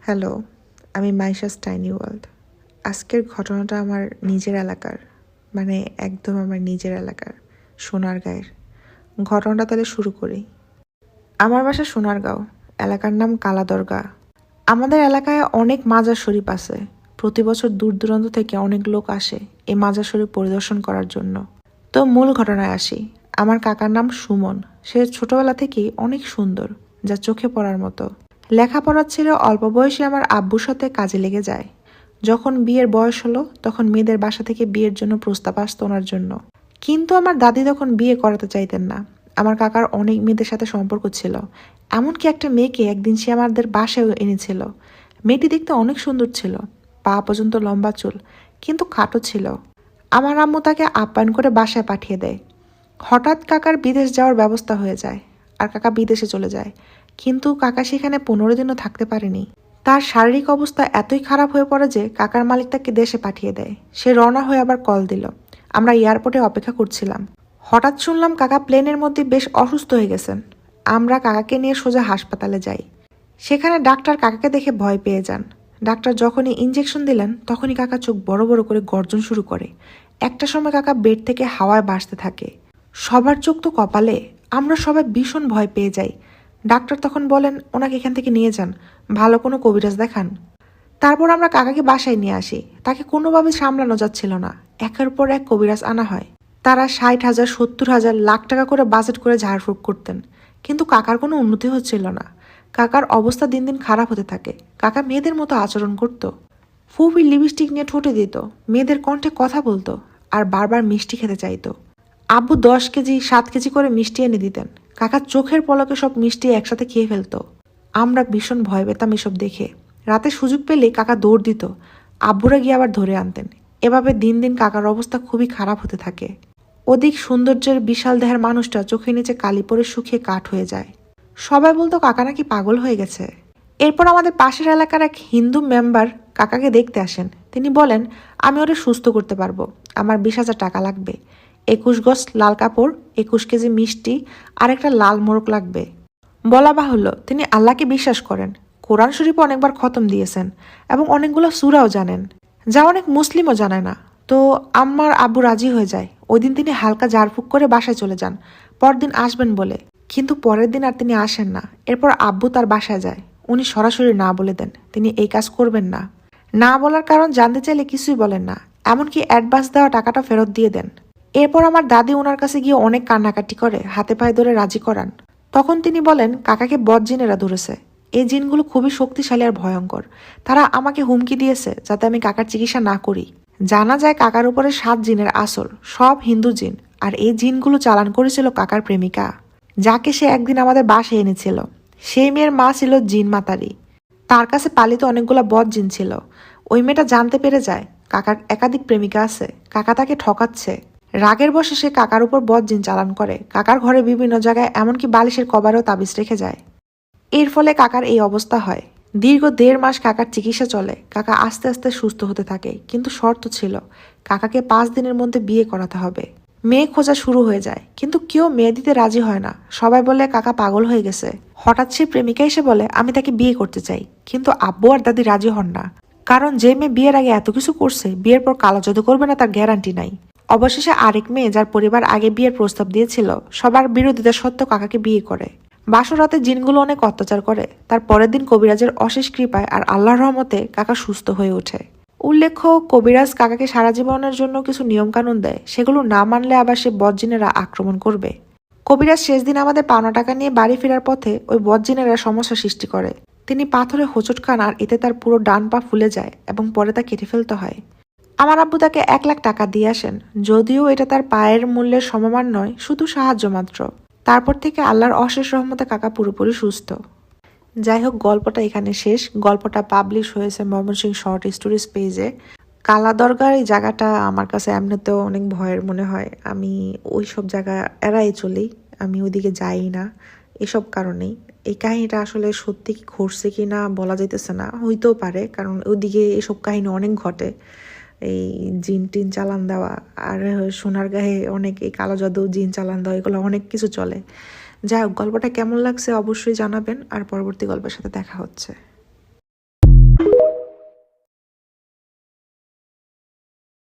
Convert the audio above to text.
Hello, আমি Maisha's tiny world. আজকের ঘটনাটা আমার নিজের এলাকার, মানে একদম আমার নিজের এলাকার, সোনারগাঁয়ের। ঘটনাটা তাহলে শুরু করি। আমার বাসা সোনারগাঁও, এলাকার নাম কালাদরগা। আমাদের এলাকায় অনেক মাজার শরীফ আছে। প্রতি বছর দূর দূরান্ত থেকে অনেক লোক আসে এই মাজার শরীফ পরিদর্শন করার জন্য। তো মূল ঘটনায় আসি। আমার কাকার নাম সুমন। সে ছোটবেলা থেকেই অনেক সুন্দর, যা চোখে পড়ার মতো। লেখাপড়ার ছেড়ে অল্প বয়সে আমার আব্বুর সাথে কাজে লেগে যায়। যখন বিয়ের বয়স হলো তখন মেয়েদের বাসা থেকে বিয়ের জন্য প্রস্তাব আসতো ওনার জন্য। কিন্তু আমার দাদি তখন বিয়ে করাতে চাইতেন না। আমার কাকার অনেক মেয়েদের সাথে সম্পর্ক ছিল। এমনকি একটা মেয়েকে একদিন সে আমাদের বাসায় এনেছিল। মেয়েটি দেখতে অনেক সুন্দর ছিল, পা পর্যন্ত লম্বা চুল, কিন্তু খাটো ছিল। আমার আম্মু তাকে আপ্যায়ন করে বাসায় পাঠিয়ে দেয়। হঠাৎ কাকার বিদেশ যাওয়ার ব্যবস্থা হয়ে যায়, আর কাকা বিদেশে চলে যায়। কিন্তু কাকা সেখানে 15 দিনও থাকতে পারেনি। তার শারীরিক অবস্থা এতই খারাপ হয়ে পড়ে যে কাকার মালিক তাকে দেশে পাঠিয়ে দেয়। সে রওনা হয়ে আবার কল দিল। আমরা এয়ারপোর্টে অপেক্ষা করছিলাম। হঠাৎ শুনলাম কাকা প্লেনের মধ্যে বেশ অসুস্থ হয়ে গেছেন। আমরা কাকাকে নিয়ে সোজা হাসপাতালে যাই। সেখানে ডাক্তার কাকাকে দেখে ভয় পেয়ে যান। ডাক্তার যখনই ইঞ্জেকশন দিলেন তখনই কাকা চোখ বড় বড় করে গর্জন শুরু করে। একটা সময় কাকা বেড থেকে হাওয়ায় ভাসতে থাকে। সবার চোখ তো কপালে। আমরা সবাই ভীষণ ভয় পেয়ে যাই। ডাক্তার তখন বলেন, ওনাকে এখান থেকে নিয়ে যান, ভালো কোনো কবিরাজ দেখান। তারপর আমরা কাকাকে বাসায় নিয়ে আসি। তাকে কোনোভাবে সামলানো যাচ্ছিল না। একের পর এক কবিরাজ আনা হয়। তারা 60,000, 70,000, লাখ টাকা করে বাজেট করে ঝাড়ফুঁক করতেন, কিন্তু কাকার কোনো উন্নতি হচ্ছিল না। কাকার অবস্থা দিন দিন খারাপ হতে থাকে। কাকা মেয়েদের মতো আচরণ করত। ফুপি লিপস্টিক নিয়ে ঠোঁটে দিত, মেয়েদের কণ্ঠে কথা বলতো, আর বারবার মিষ্টি খেতে চাইতো। আব্বু 10 কেজি 7 কেজি করে মিষ্টি এনে দিতেন। কাকা চোখের পলকে সব মিষ্টি একসাথে খেয়ে ফেলতো। আমরা ভীষণ ভয় পেতাম এসব দেখে। রাতে সুযোগ পেলে কাকা দৌড় দিত। আব্বুরা গিয়ে আবার ধরে আনতেন। এভাবে দিন দিন কাকার অবস্থা খুবই খারাপ হতে থাকে। অধিক সৌন্দর্যের বিশাল দেহের মানুষটা চোখের নিচে কালি পরে শুকিয়ে কাঠ হয়ে যায়। সবাই বলতো কাকা নাকি পাগল হয়ে গেছে। এরপর আমাদের পাশের এলাকার এক হিন্দু মেম্বার কাকাকে দেখতে আসেন। তিনি বলেন, আমি ওটা সুস্থ করতে পারবো, আমার 20,000 টাকা লাগবে। 21 গজ লাল কাপড়, 21 কেজি মিষ্টি, আর একটা লাল মোরগ লাগবে। বলা বাহুল্য, তিনি আল্লাহকে বিশ্বাস করেন। কোরআন শরীফ অনেকবার খতম দিয়েছেন এবং অনেকগুলো সূরাও জানেন, যা অনেক মুসলিমও জানে না। তো আমার আব্বু রাজি হয়ে যায়। ওই দিন তিনি হালকা ঝাড়ফুঁক করে বাসায় চলে যান, পরদিন আসবেন বলে। কিন্তু পরের দিন আর তিনি আসেন না। এরপর আব্বু তার বাসায় যায়। উনি সরাসরি না বলে দেন তিনি এই কাজ করবেন না। না বলার কারণ জানতে চাইলে কিছুই বলেন না, এমনকি অ্যাডভান্স দেওয়া টাকাটা ফেরত দিয়ে দেন। এরপর আমার দাদি ওনার কাছে গিয়ে অনেক কান্নাকাটি করে হাতে পায়ে ধরে রাজি করান। তখন তিনি বলেন, কাকাকে বদ জিনেরা ধরেছে। এই জিনগুলো খুবই শক্তিশালী আর ভয়ঙ্কর। তারা আমাকে হুমকি দিয়েছে যাতে আমি কাকার চিকিৎসা না করি। জানা যায় কাকার উপরে 7 জিনের আসর, সব হিন্দু জিন। আর এই জিনগুলো চালান করেছিল কাকার প্রেমিকা, যাকে সে একদিন আমাদের বাসায় এনেছিল। সেই মেয়ের মা ছিল জিন মাতারি। তার কাছে পালিত অনেকগুলো বদ জিন ছিল। ওই মেয়েটা জানতে পেরে যায় কাকার একাধিক প্রেমিকা আছে, কাকা তাকে ঠকাচ্ছে। রাগের বশে সে কাকার উপর বদ জিন চালান করে। কাকার ঘরে বিভিন্ন জায়গায় এমনকি বালিশের কভারেও তাবিজ রেখে যায়। এর ফলে কাকার এই অবস্থা হয়। দীর্ঘ 1.5 মাস কাকার চিকিৎসা চলে। কাকা আস্তে আস্তে সুস্থ হতে থাকে, কিন্তু শর্ত ছিল কাকাকে 5 দিনের মধ্যে বিয়ে করাতে হবে। মেয়ে খোঁজা শুরু হয়ে যায়, কিন্তু কেউ মেয়ে দিতে রাজি হয় না। সবাই বলে কাকা পাগল হয়ে গেছে। হঠাৎ সে প্রেমিকা এসে বলে, আমি তাকে বিয়ে করতে চাই। কিন্তু আব্বু আর দাদি রাজি হন না, কারণ যে মেয়ে বিয়ের আগে এত কিছু করছে, বিয়ের পর কালো জাদু করবে না তার গ্যারান্টি নাই। অবশেষে আরেক মেয়ে, যার পরিবার আগে বিয়ের প্রস্তাব দিয়েছিল, সবার বিরোধিতা সত্ত্বেও কাকাকে বিয়ে করে। বাসরাতে জিনগুলো অনেক অত্যাচার করে। তার পরের দিন কবিরাজের অশেষ কৃপায় আর আল্লাহর রহমতে কাকা সুস্থ হয়ে ওঠে। উল্লেখ্য, কবিরাজ কাকাকে সারা জীবনের জন্য কিছু নিয়মকানুন দেয়, সেগুলো না মানলে আবার সে বদজিনেরা আক্রমণ করবে। কবিরাজ শেষ দিন আমাদের পাওনা টাকা নিয়ে বাড়ি ফেরার পথে ওই বদজিনেরা সমস্যা সৃষ্টি করে। তিনি পাথরে হোঁচট খান, আর এতে তার পুরো ডান পা ফুলে যায় এবং পরে তা কেটে ফেলতে হয়। আমার আব্বু তাকে 1 লাখ টাকা দিয়ে আসেন, যদিও এটা তার পায়ের মূল্যের সমমান নয়, শুধু সাহায্য মাত্র। তারপর থেকে আল্লাহর অশেষ রহমতে কাকা পুরোপুরি সুস্থ। যাই হোক, গল্পটা এখানে শেষ। গল্পটা পাবলিশ হয়েছে ময়মনসিংহ শর্ট স্টোরিজ পেজে। কালা দরগার এই জায়গাটা আমার কাছে এমনিতেও অনেক ভয়ের মনে হয়। আমি ওই সব জায়গা এড়াই চলি, আমি ওইদিকে যাই না এসব কারণেই। এই কাহিনীটা আসলে সত্যি কি ঘটছে কি না বলা যাইতেছে না, হইতেও পারে, কারণ ওইদিকে এসব কাহিনী অনেক ঘটে। এই জিন টিন চালান দেওয়া, আর সোনারগাঁয়ে অনেক এই কালো জাদু, জিন চালান দেওয়া, এগুলো অনেক কিছু চলে। যাই হোক, গল্পটা কেমন লাগছে অবশ্যই জানাবেন, আর পরবর্তী গল্পের সাথে দেখা হচ্ছে।